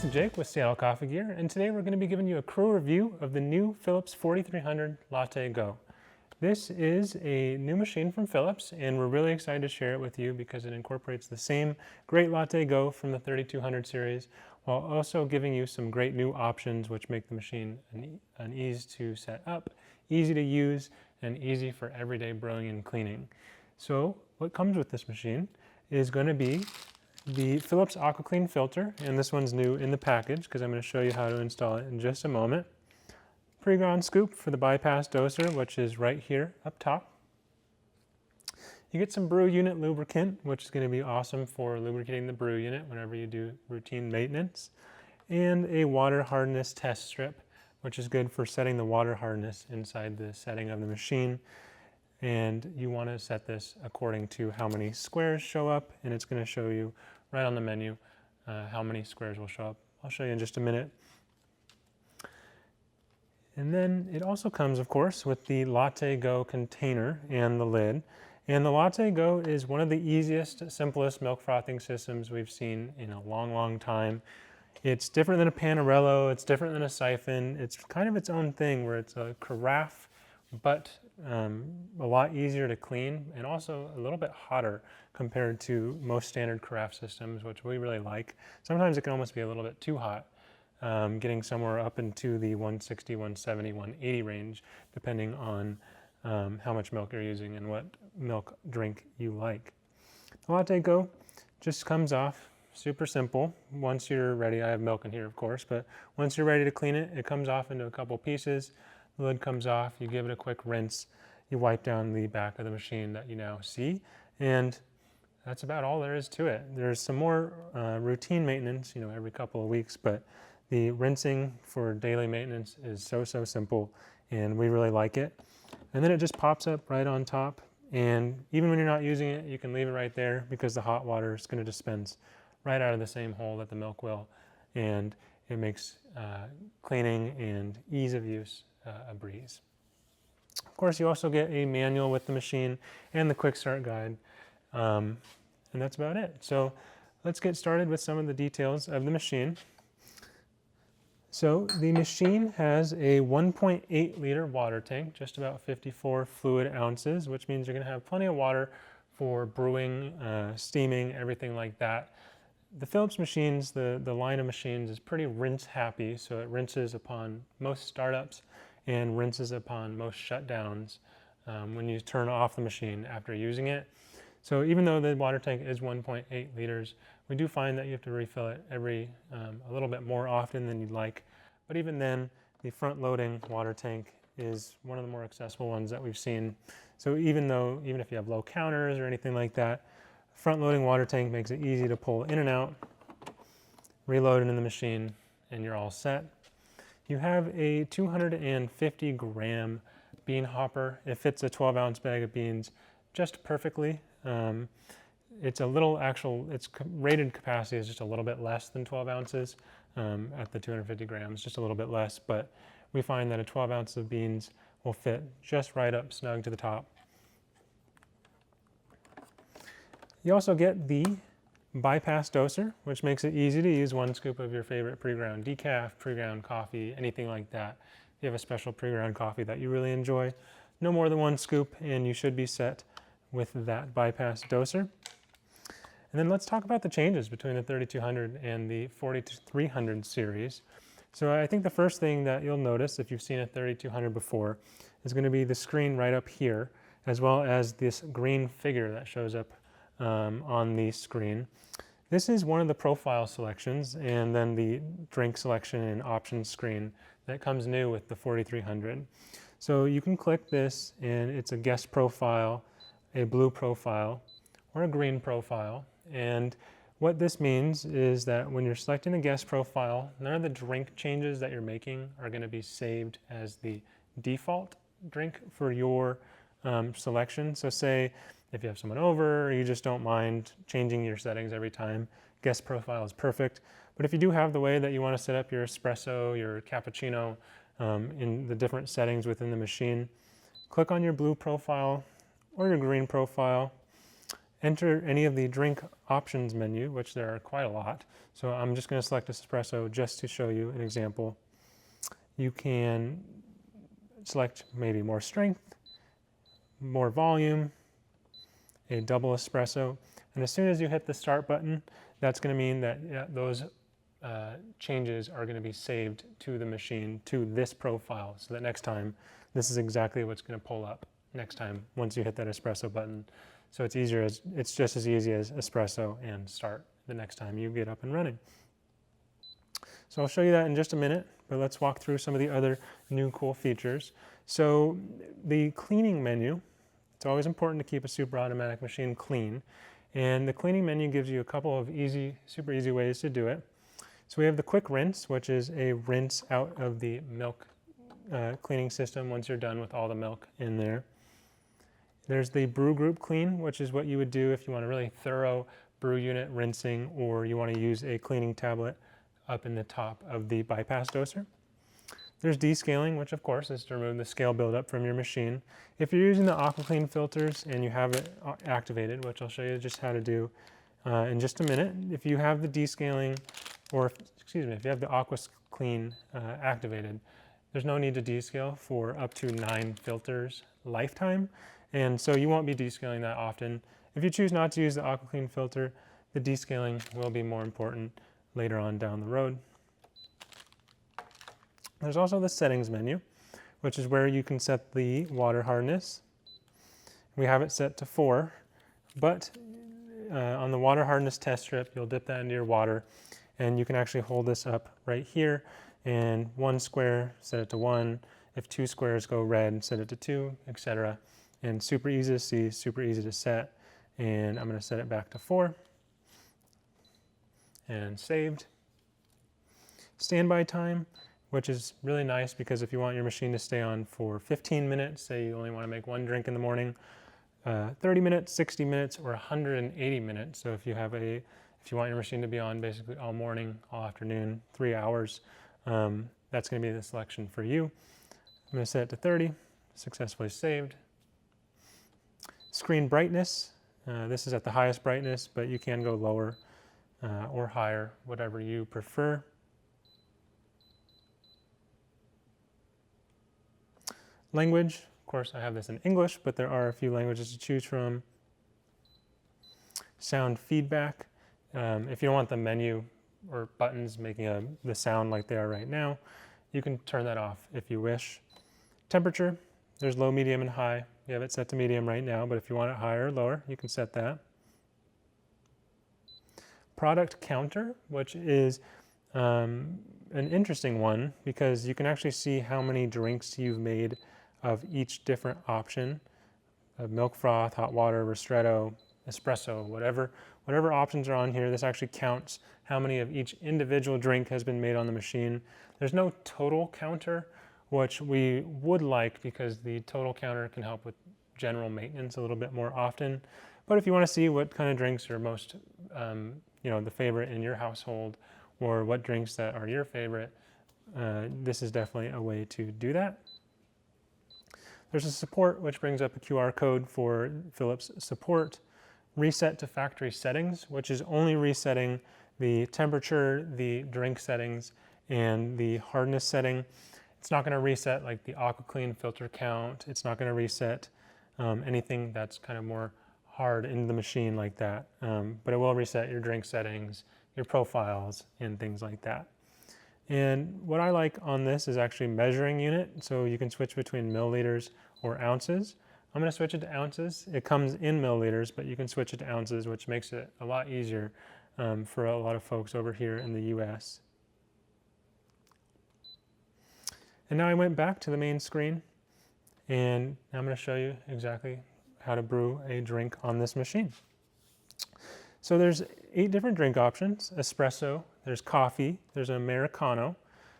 this is Jake with Seattle Coffee Gear, and today we're going to be giving you a crew review of the new Philips 4300 LatteGo. This is a new machine from Philips, and we're really excited to share it with you because it incorporates the same great LatteGo from the 3200 series, while also giving you some great new options which make the machine an ease to set up, easy to use, and easy for everyday brewing and cleaning. So what comes with this machine is going to be the Philips Aqua Clean filter, and this one's new in the package because I'm going to show you how to install it in just a moment. Pre-ground scoop for the bypass doser, which is right here up top. You get some brew unit lubricant, which is going to be awesome for lubricating the brew unit whenever you do routine maintenance, and a water hardness test strip, which is good for setting the water hardness inside the setting of the machine. And you want to set this according to how many squares show up, and it's going to show you right on the menu how many squares will show up. I'll show you in just a minute. And then it also comes, of course, with the LatteGo container and the lid. And the LatteGo is one of the easiest, simplest milk frothing systems we've seen in a long, long time. It's different than a Panarello, it's different than a siphon. It's kind of its own thing where it's a carafe, but a lot easier to clean and also a little bit hotter compared to most standard carafe systems, which we really like. Sometimes it can almost be a little bit too hot, getting somewhere up into the 160, 170, 180 range, depending on how much milk you're using and what milk drink you like. The LatteGo just comes off super simple. Once you're ready, I have milk in here of course, but once you're ready to clean it, it comes off into a couple pieces. The lid comes off, you give it a quick rinse, you wipe down the back of the machine that you now see, and that's about all there is to it. There's some more routine maintenance, every couple of weeks, but the rinsing for daily maintenance is so simple, and we really like it. And then it just pops up right on top, and even when you're not using it, you can leave it right there because the hot water is going to dispense right out of the same hole that the milk will, and it makes cleaning and ease of use a breeze. Of course, you also get a manual with the machine and the quick start guide, and that's about it. So let's get started with some of the details of the machine. So the machine has a 1.8 liter water tank, just about 54 fluid ounces, which means you're going to have plenty of water for brewing, steaming, everything like that. The Philips machines, the line of machines is pretty rinse happy, so it rinses upon most startups and rinses upon most shutdowns when you turn off the machine after using it. So even though the water tank is 1.8 liters, we do find that you have to refill it a little bit more often than you'd like. But even then, the front-loading water tank is one of the more accessible ones that we've seen. So even if you have low counters or anything like that, front-loading water tank makes it easy to pull in and out, reload it in the machine, and you're all set. You have a 250 gram bean hopper. It fits a 12-ounce bag of beans just perfectly. Its rated capacity is just a little bit less than 12 ounces at the 250 grams, just a little bit less, but we find that a 12 ounce of beans will fit just right up snug to the top. You also get the bypass doser, which makes it easy to use one scoop of your favorite pre-ground decaf, pre-ground coffee, anything like that. If you have a special pre-ground coffee that you really enjoy, no more than one scoop and you should be set with that bypass doser. And then let's talk about the changes between the 3200 and the 4300 series. So I think the first thing that you'll notice if you've seen a 3200 before is going to be the screen right up here, as well as this green figure that shows up on the screen. This is one of the profile selections, and then the drink selection and options screen that comes new with the 4300. So you can click this and it's a guest profile, a blue profile, or a green profile. And what this means is that when you're selecting the guest profile, none of the drink changes that you're making are going to be saved as the default drink for your selection. So say if you have someone over, or you just don't mind changing your settings every time, guest profile is perfect. But if you do have the way that you want to set up your espresso, your cappuccino in the different settings within the machine, click on your blue profile or your green profile, enter any of the drink options menu, which there are quite a lot. So I'm just going to select espresso just to show you an example. You can select maybe more strength, more volume, a double espresso, and as soon as you hit the start button, that's going to mean that those changes are going to be saved to the machine, to this profile, so that next time, this is exactly what's going to pull up next time once you hit that espresso button. So it's just as easy as espresso and start the next time you get up and running. So I'll show you that in just a minute, but let's walk through some of the other new cool features. So the cleaning menu, it's always important to keep a Superautomatic machine clean. And the cleaning menu gives you a couple of super easy ways to do it. So we have the quick rinse, which is a rinse out of the milk cleaning system once you're done with all the milk in there. There's the brew group clean, which is what you would do if you want a really thorough brew unit rinsing, or you want to use a cleaning tablet up in the top of the bypass doser. There's descaling, which of course is to remove the scale buildup from your machine. If you're using the Aqua Clean filters and you have it activated, which I'll show you just how to do in just a minute, if you have the descaling, or if you have the Aqua Clean activated, there's no need to descale for up to 9 filters lifetime, and so you won't be descaling that often. If you choose not to use the Aqua Clean filter, the descaling will be more important later on down the road. There's also the settings menu, which is where you can set the water hardness. We have it set to 4, but on the water hardness test strip, you'll dip that into your water, and you can actually hold this up right here, and 1 square, set it to 1. If 2 squares go red, set it to 2, etc. And super easy to see, super easy to set. And I'm going to set it back to 4. And saved. Standby time, which is really nice because if you want your machine to stay on for 15 minutes, say you only want to make 1 drink in the morning, 30 minutes, 60 minutes, or 180 minutes. So if you want your machine to be on basically all morning, all afternoon, 3 hours, that's going to be the selection for you. I'm going to set it to 30, successfully saved. Screen brightness, this is at the highest brightness, but you can go lower or higher, whatever you prefer. Language, of course I have this in English, but there are a few languages to choose from. Sound feedback, if you don't want the menu or buttons making the sound like they are right now, you can turn that off if you wish. Temperature, there's low, medium, and high. You have it set to medium right now, but if you want it higher or lower, you can set that. Product counter, which is an interesting one because you can actually see how many drinks you've made of each different option, milk froth, hot water, ristretto, espresso, whatever options are on here. This actually counts how many of each individual drink has been made on the machine. There's no total counter, which we would like because the total counter can help with general maintenance a little bit more often. But if you want to see what kind of drinks are most, the favorite in your household, or what drinks that are your favorite, this is definitely a way to do that. There's a support, which brings up a QR code for Philips support. Reset to factory settings, which is only resetting the temperature, the drink settings, and the hardness setting. It's not going to reset like the Aqua Clean filter count. It's not going to reset anything that's kind of more hard into the machine like that. But it will reset your drink settings, your profiles, and things like that. And what I like on this is actually measuring unit. So you can switch between milliliters or ounces. I'm going to switch it to ounces. It comes in milliliters, but you can switch it to ounces, which makes it a lot easier for a lot of folks over here in the US. And now I went back to the main screen, and now I'm going to show you exactly how to brew a drink on this machine. So there's 8 different drink options: espresso, there's coffee, there's an Americano,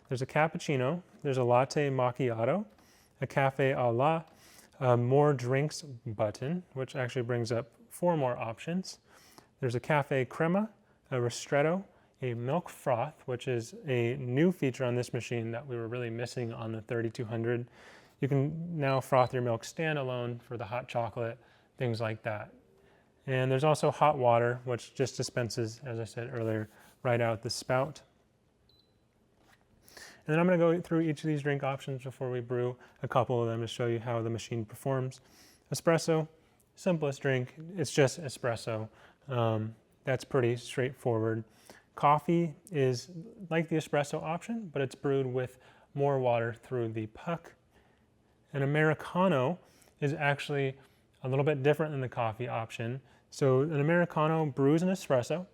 there's a cappuccino, there's a latte macchiato, a cafe a la, a more drinks button, which actually brings up 4 more options. There's a cafe crema, a ristretto, a milk froth, which is a new feature on this machine that we were really missing on the 3200. You can now froth your milk standalone for the hot chocolate, things like that. And there's also hot water, which just dispenses, as I said earlier, right out the spout. And then I'm going to go through each of these drink options before we brew a couple of them to show you how the machine performs. Espresso, simplest drink, it's just espresso. That's pretty straightforward. Coffee is like the espresso option, but it's brewed with more water through the puck. An Americano is actually a little bit different than the coffee option. So an Americano brews an espresso,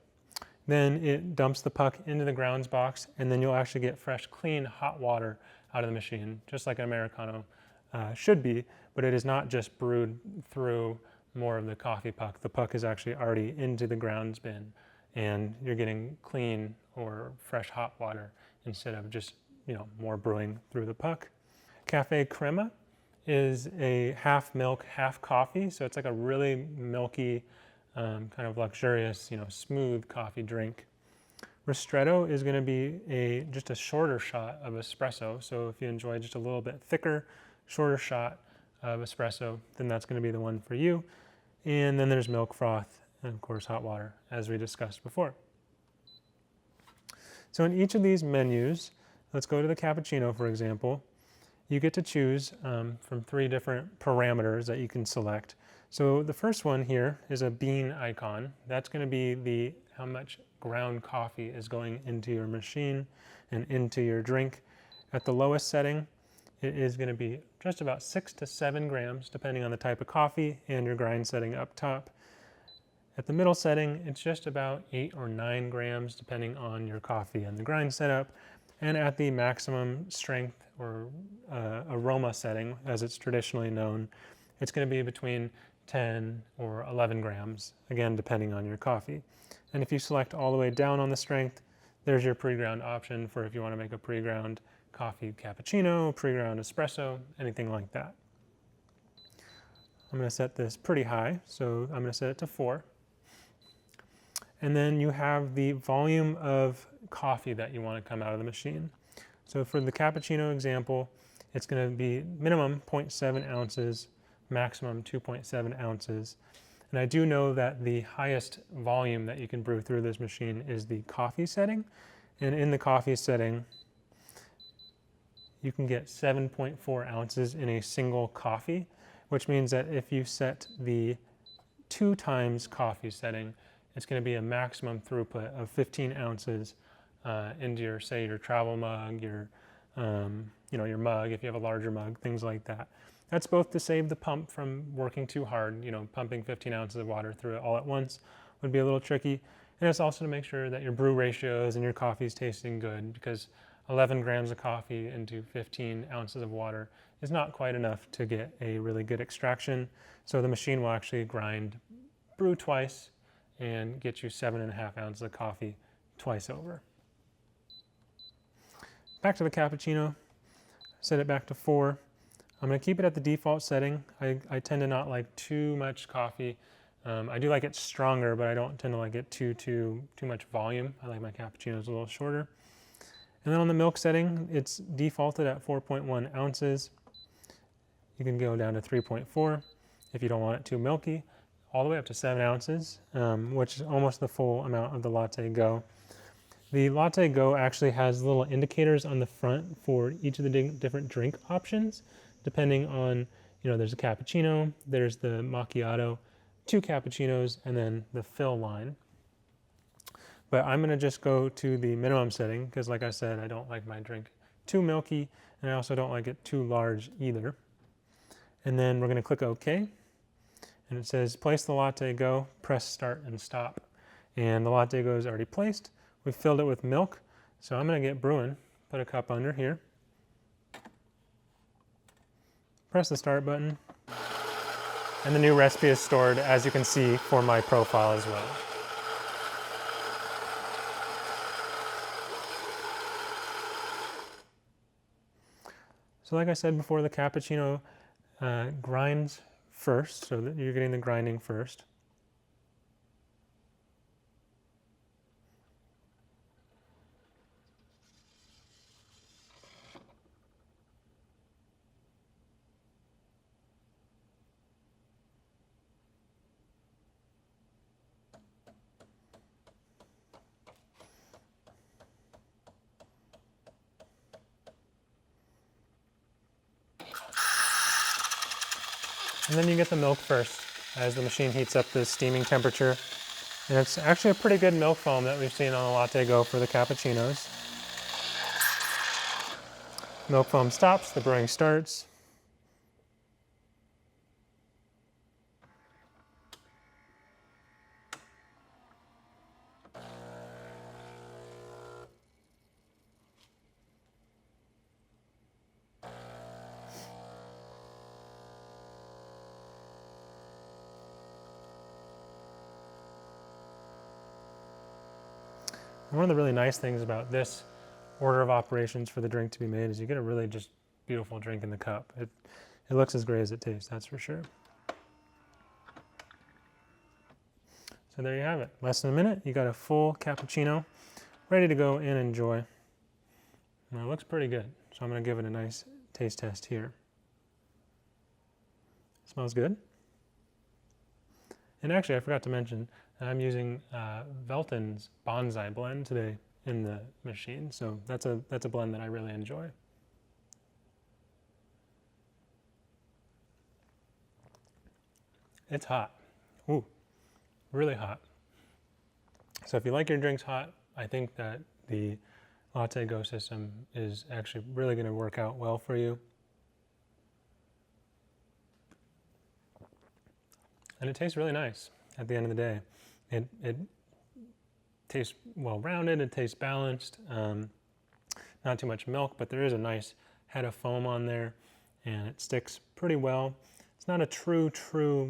then it dumps the puck into the grounds box, and then you'll actually get fresh, clean, hot water out of the machine, just like an Americano should be, but it is not just brewed through more of the coffee puck. The puck is actually already into the grounds bin, and you're getting clean or fresh hot water instead of just, more brewing through the puck. Cafe Crema is a half milk, half coffee, so it's like a really milky, kind of luxurious, smooth coffee drink. Ristretto is going to be just a shorter shot of espresso, so if you enjoy just a little bit thicker, shorter shot of espresso, then that's going to be the one for you. And then there's milk froth and of course hot water, as we discussed before. So in each of these menus, let's go to the cappuccino, for example. You get to choose from 3 different parameters that you can select. So the first one here is a bean icon. That's going to be how much ground coffee is going into your machine and into your drink. At the lowest setting, it is going to be just about 6 to 7 grams, depending on the type of coffee and your grind setting up top. At the middle setting, it's just about 8 or 9 grams, depending on your coffee and the grind setup. And at the maximum strength or aroma setting, as it's traditionally known, it's going to be between 10 or 11 grams, again, depending on your coffee. And if you select all the way down on the strength, there's your pre-ground option for if you want to make a pre-ground coffee cappuccino, pre-ground espresso, anything like that. I'm going to set this pretty high, so I'm going to set it to 4. And then you have the volume of coffee that you want to come out of the machine. So for the cappuccino example, it's going to be minimum 0.7 ounces, maximum 2.7 ounces. And I do know that the highest volume that you can brew through this machine is the coffee setting. And in the coffee setting, you can get 7.4 ounces in a single coffee, which means that if you set the 2 times coffee setting, it's going to be a maximum throughput of 15 ounces into your, say, your travel mug, your mug, if you have a larger mug, things like that. That's both to save the pump from working too hard. Pumping 15 ounces of water through it all at once would be a little tricky. And it's also to make sure that your brew ratios and your coffee is tasting good, because 11 grams of coffee into 15 ounces of water is not quite enough to get a really good extraction. So the machine will actually brew twice, and get you 7.5 ounces of coffee twice over. Back to the cappuccino, set it back to 4. I'm going to keep it at the default setting. I tend to not like too much coffee. I do like it stronger, but I don't tend to like it too much volume. I like my cappuccinos a little shorter. And then on the milk setting, it's defaulted at 4.1 ounces. You can go down to 3.4 if you don't want it too milky, all the way up to 7 ounces, which is almost the full amount of the LatteGo. The LatteGo actually has little indicators on the front for each of the different drink options, depending on, there's a cappuccino, there's the macchiato, 2 cappuccinos, and then the fill line. But I'm going to just go to the minimum setting because, like I said, I don't like my drink too milky, and I also don't like it too large either. And then we're going to click OK. And it says, place the LatteGo, press start and stop. And the LatteGo is already placed. We've filled it with milk. So I'm going to get brewing, put a cup under here. Press the start button. And the new recipe is stored, as you can see, for my profile as well. So like I said before, the cappuccino grinds first, so that you're getting the grinding first. And then you get the milk first as the machine heats up the steaming temperature. And it's actually a pretty good milk foam that we've seen on the LatteGo for the cappuccinos. Milk foam stops, the brewing starts. One of the really nice things about this order of operations for the drink to be made is you get a really just beautiful drink in the cup. It looks as great as it tastes, that's for sure. So there you have it. Less than a minute, you got a full cappuccino ready to go and enjoy. And it looks pretty good, so I'm going to give it a nice taste test here. Smells good. And actually, I forgot to mention, I'm using Velton's Bonsai blend today in the machine, so that's a blend that I really enjoy. It's hot. Ooh, really hot. So if you like your drinks hot, I think that the LatteGo system is actually really going to work out well for you. And it tastes really nice at the end of the day. It tastes well-rounded, it tastes balanced, not too much milk, but there is a nice head of foam on there, and it sticks pretty well. It's not a true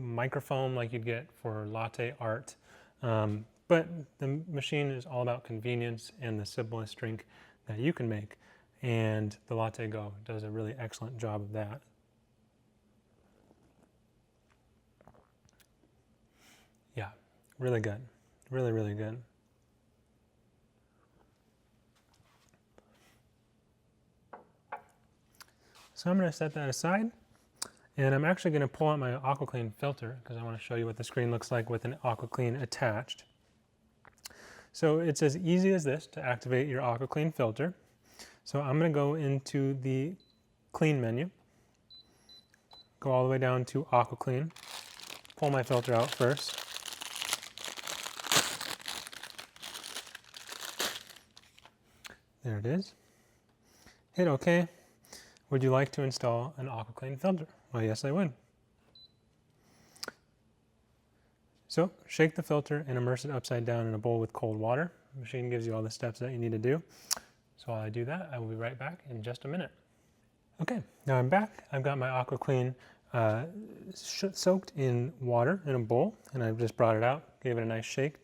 microfoam like you'd get for latte art, but the machine is all about convenience and the simplest drink that you can make, and the LatteGo does a really excellent job of that. Yeah, really good. Really, really good. So I'm going to set that aside, and I'm actually going to pull out my Aqua Clean filter because I want to show you what the screen looks like with an Aqua Clean attached. So it's as easy as this to activate your Aqua Clean filter. So I'm going to go into the Clean menu, go all the way down to Aqua Clean, pull my filter out first. There it is. Hit OK. Would you like to install an Aqua Clean filter? Well, yes, I would. So shake the filter and immerse it upside down in a bowl with cold water. The machine gives you all the steps that you need to do. So while I do that, I will be right back in just a minute. Okay, now I'm back. I've got my Aqua Clean soaked in water in a bowl, and I've just brought it out, gave it a nice shake.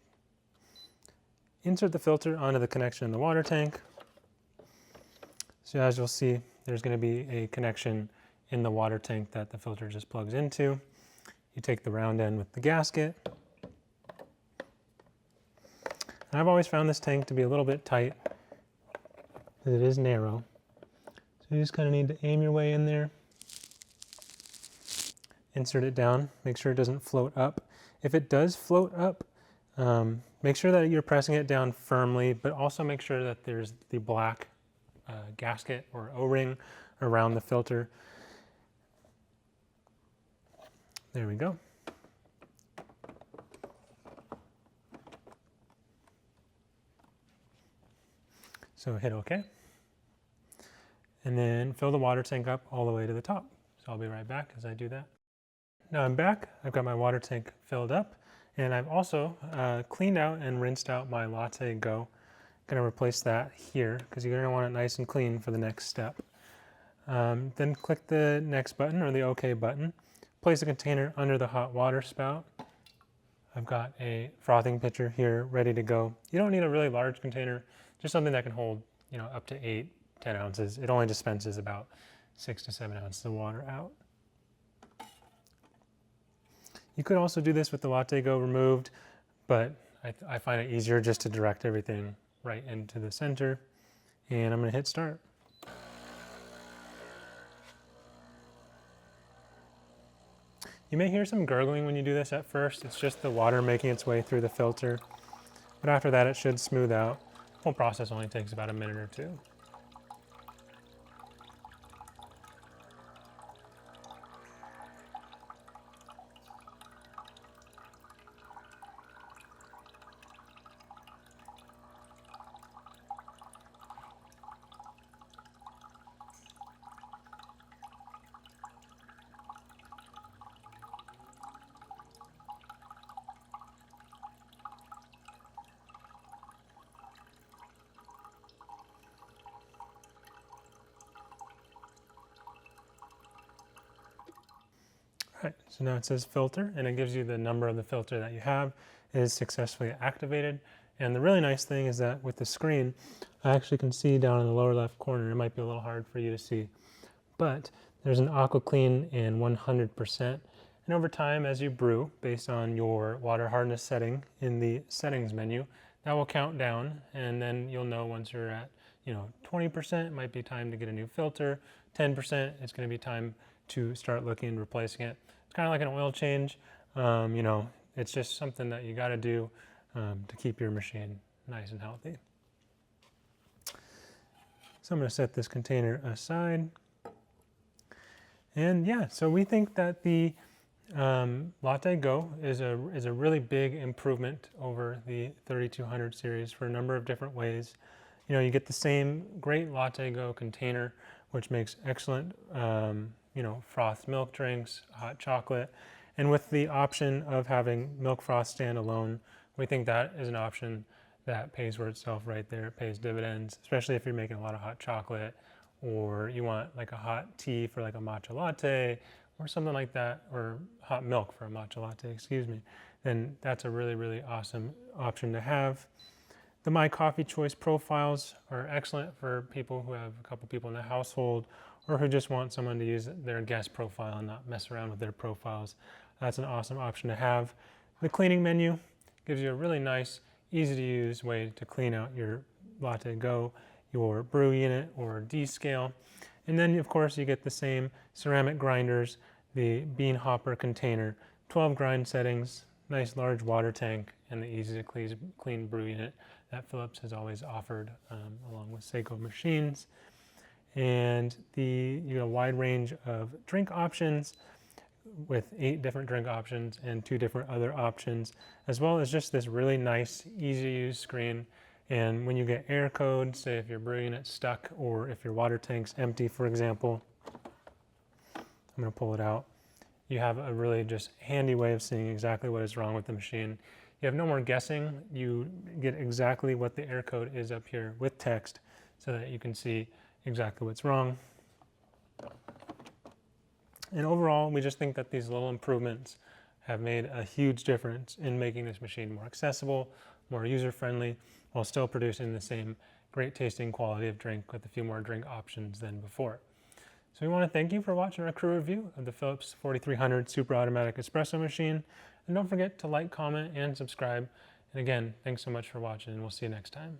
Insert the filter onto the connection in the water tank. So as you'll see, there's going to be a connection in the water tank that the filter just plugs into. You take the round end with the gasket. And I've always found this tank to be a little bit tight because it is narrow. So you just kind of need to aim your way in there. Insert it down, make sure it doesn't float up. If it does float up, make sure that you're pressing it down firmly, but also make sure that there's the black gasket or O-ring around the filter. There we go. So hit OK. And then fill the water tank up all the way to the top. So I'll be right back as I do that. Now I'm back. I've got my water tank filled up, and I've also cleaned out and rinsed out my LatteGo. Going to replace that here because you're going to want it nice and clean for the next step. Then click the next button or the OK button. Place the container under the hot water spout. I've got a frothing pitcher here ready to go. You don't need a really large container, just something that can hold, up to 8, 10 ounces. It only dispenses about 6 to 7 ounces of water out. You could also do this with the LatteGo removed, but I find it easier just to direct everything right into the center. And I'm going to hit start. You may hear some gurgling when you do this at first. It's just the water making its way through the filter. But after that, it should smooth out. The whole process only takes about a minute or two. Right, so now it says filter, and it gives you the number of the filter that you have is successfully activated. And the really nice thing is that with the screen, I actually can see down in the lower left corner. It might be a little hard for you to see, but there's an Aqua Clean and 100%. And over time, as you brew, based on your water hardness setting in the settings menu, that will count down, and then you'll know once you're at 20%, it might be time to get a new filter. 10%, it's going to be time to start looking and replacing it. It's kind of like an oil change. It's just something that you got to do to keep your machine nice and healthy. So I'm going to set this container aside. And yeah, so we think that the LatteGo is a really big improvement over the 3200 series for a number of different ways. You get the same great LatteGo container, which makes excellent frothed milk drinks, hot chocolate, and with the option of having milk froth stand alone, we think that is an option that pays for itself right there. It pays dividends, especially if you're making a lot of hot chocolate, or you want like a hot tea for like a matcha latte or something like that, or hot milk for a matcha latte, excuse me, then that's a really, really awesome option to have. The My Coffee Choice profiles are excellent for people who have a couple people in the household, or who just want someone to use their guest profile and not mess around with their profiles. That's an awesome option to have. The cleaning menu gives you a really nice, easy to use way to clean out your LatteGo, your brew unit or D-scale. And then of course you get the same ceramic grinders, the bean hopper container, 12 grind settings, nice large water tank, and the easy to clean brew unit that Philips has always offered along with Seiko machines. And you get a wide range of drink options with 8 different drink options and 2 different other options, as well as just this really nice, easy to use screen. And when you get error codes, say if your brew unit's stuck or if your water tank's empty, for example, I'm going to pull it out. You have a really just handy way of seeing exactly what is wrong with the machine. You have no more guessing. You get exactly what the error code is up here with text so that you can see exactly what's wrong. And overall, we just think that these little improvements have made a huge difference in making this machine more accessible, more user-friendly, while still producing the same great tasting quality of drink with a few more drink options than before. So we want to thank you for watching our crew review of the Philips 4300 Superautomatic Espresso machine. And don't forget to like, comment, and subscribe. And again, thanks so much for watching, and we'll see you next time.